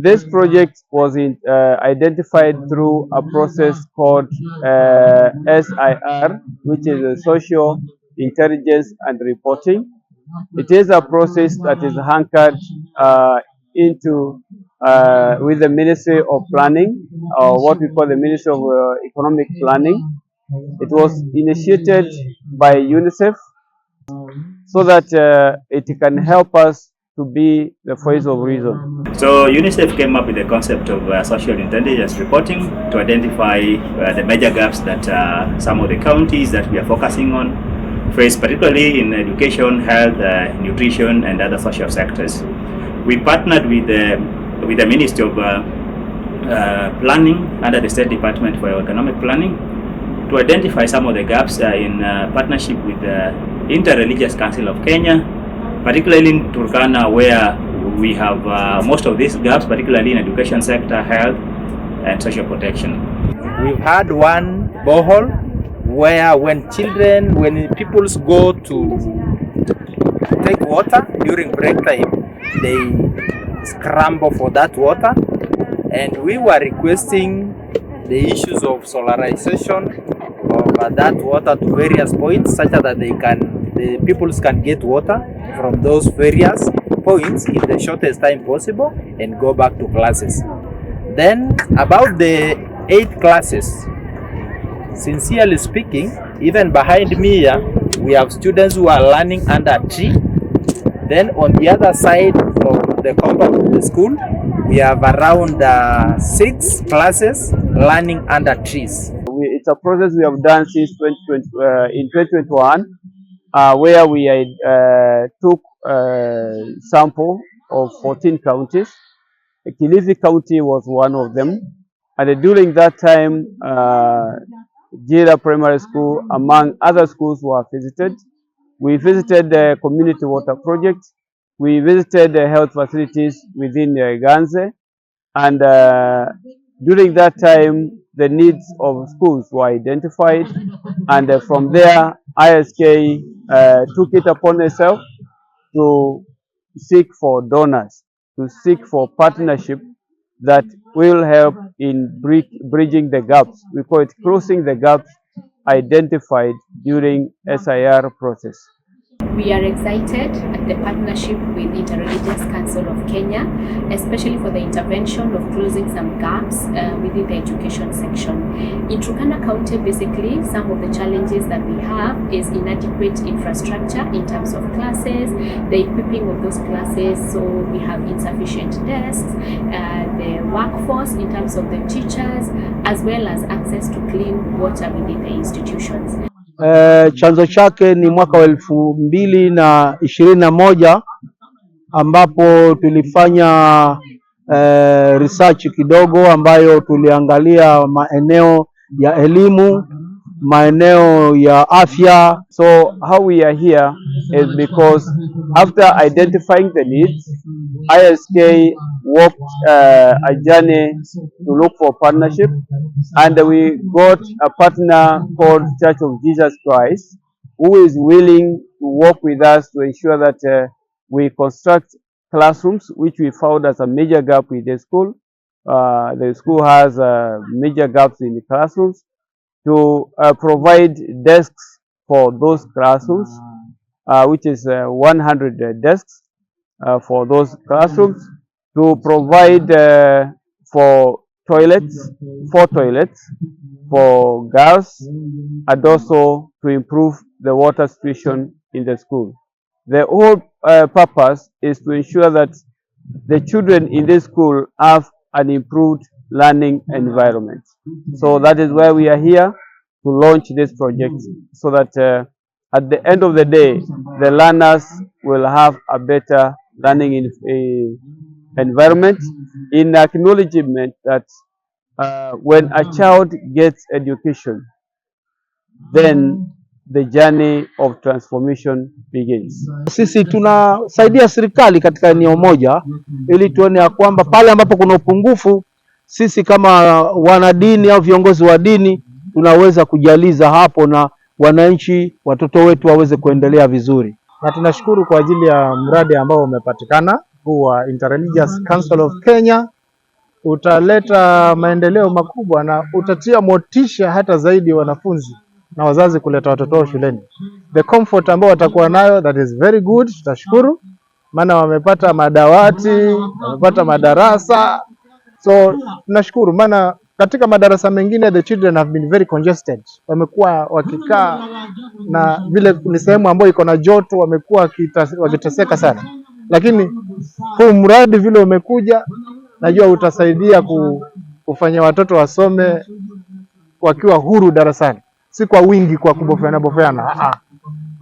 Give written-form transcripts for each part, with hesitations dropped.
This project was identified through a process called SIR, which is a Social Intelligence and Reporting. It is a process that is anchored into with the Ministry of Planning, or what we call the Ministry of Economic Planning. It was initiated by UNICEF so that it can help us to be the voice of reason. So UNICEF came up with the concept of social intelligence reporting to identify the major gaps that some of the counties that we are focusing on face, particularly in education, health, nutrition, and other social sectors. We partnered with the Ministry of Planning under the State Department for Economic Planning to identify some of the gaps in partnership with the Inter-Religious Council of Kenya, particularly in Turkana, where we have most of these gaps, particularly in education sector, health, and social protection. We've had one borehole where when people go to take water during break time, they scramble for that water, and we were requesting the issues of solarization of that water to various points such that the people can get water from those various points in the shortest time possible and go back to classes. Then about the 8 classes, sincerely speaking, even behind me here, we have students who are learning under a tree. Then on the other side of the compound of the school, we have around 6 classes learning under trees. It's a process we have done since 2020, in 2021, where we took sample of 14 counties. Kilifi County was one of them, and during that time, Jila Primary School, among other schools, were visited. We visited the community water project. We visited the health facilities within Ganze, and during that time, the needs of schools were identified, and from there, IRCK took it upon itself to seek for donors, to seek for partnership that will help in bridging the gaps. We call it closing the gaps identified during SIR process. We are excited at the partnership with Inter-Religious Council of Kenya, especially for the intervention of closing some gaps within the education section. In Turkana County, basically, some of the challenges that we have is inadequate infrastructure in terms of classes, the equipping of those classes, so we have insufficient desks, the workforce in terms of the teachers, as well as access to clean water within the institutions. Chanzo chake ni mwaka wa 2021 ambapo tulifanya research kidogo ambayo tuliangalia maeneo ya elimu, maeneo ya afya. So how we are here is because after identifying the needs, IRCK walked a journey to look for partnership, and we got a partner called Church of Jesus Christ, who is willing to work with us to ensure that we construct classrooms, which we found as a major gap with the school. The school has major gaps in the classrooms, to provide desks for those classrooms, which is 100 desks for those classrooms, to provide for toilets, 4 toilets for girls, and also to improve the water situation in the school. The whole purpose is to ensure that the children in this school have an improved learning environment. So that is why we are here to launch this project, so that at the end of the day, the learners will have a better learning environment, in acknowledgement that when a child gets education, then the journey of transformation begins. Sisi tunasaidia serikali katika eneo moja ili tuone ya kwamba pale ambapo kuna upungufu, sisi kama wanadini au viongozi wa dini tunaweza kujaliza hapo na wananchi, watoto wetu waweze kuendelea vizuri. Na tunashukuru kwa ajili ya mradi ambao umepatikana huu wa Inter-Religious Council of Kenya utaleta maendeleo makubwa na utatia motisha hata zaidi wanafunzi na wazazi kuleta watoto wao shuleni. The comfort ambao watakuwa nayo, that is very good, tutashukuru. Maana wamepata madawati, wamepata madarasa. So tunashukuru, maana katika madarasa mengine the children have been very congested. Wamekuwa wakikaa na vile ni sehemu ambayo iko na joto, wamekuwa wakiteseka sana. Lakini huu mradi vile umekuja, najua utasaidia kufanya watoto wasome wakiwa huru darasani, si kwa wingi kwa kubofeana.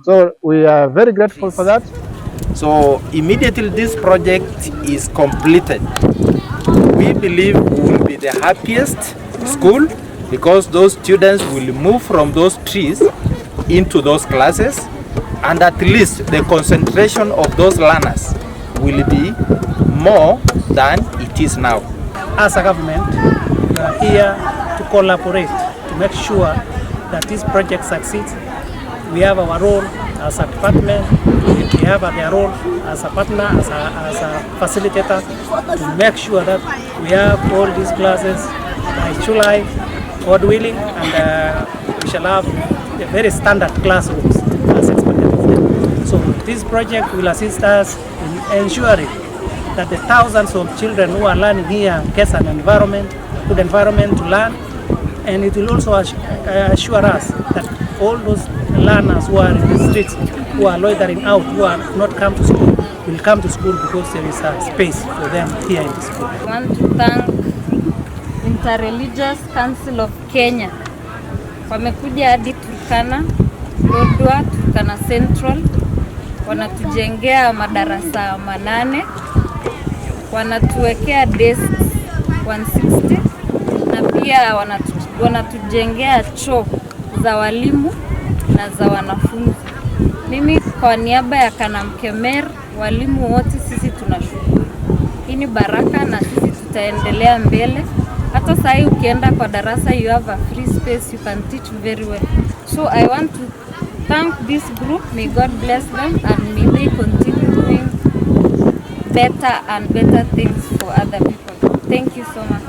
So we are very grateful for that. So immediately this project is completed, we believe we will be the happiest school, because those students will move from those trees into those classes, and at least the concentration of those learners will be more than it is now. As a government, we are here to collaborate to make sure that this project succeeds. We have our role as a department, we have their role as a partner, as a facilitator, to make sure that we have all these classes by July, God willing, and we shall have a very standard classrooms as expected of them. So this project will assist us in ensuring that the thousands of children who are learning here get an environment, a good environment to learn, and it will also assure us that all those learners who are in the streets, who are loitering out, who are not come to school, will come to school because there is a space for them here in the school. I want to thank Interreligious Council of Kenya. Wamekuja hadi Turkana, Lodwar, Turkana Central, wanatujengea madarasa 8, wanatuwekea desks 160, na pia wanatujengea choo za walimu na za wanafunzi. Mimi kwa niaba ya Kanamkemer, walimu wote sisi tunashukuru. Hii ni baraka na sisi tutaendelea mbele. Hata sasa ukienda kwa darasa, you have a free space, you can teach very well. So I want to thank this group. May God bless them and may they continue doing better and better things for other people. Thank you so much.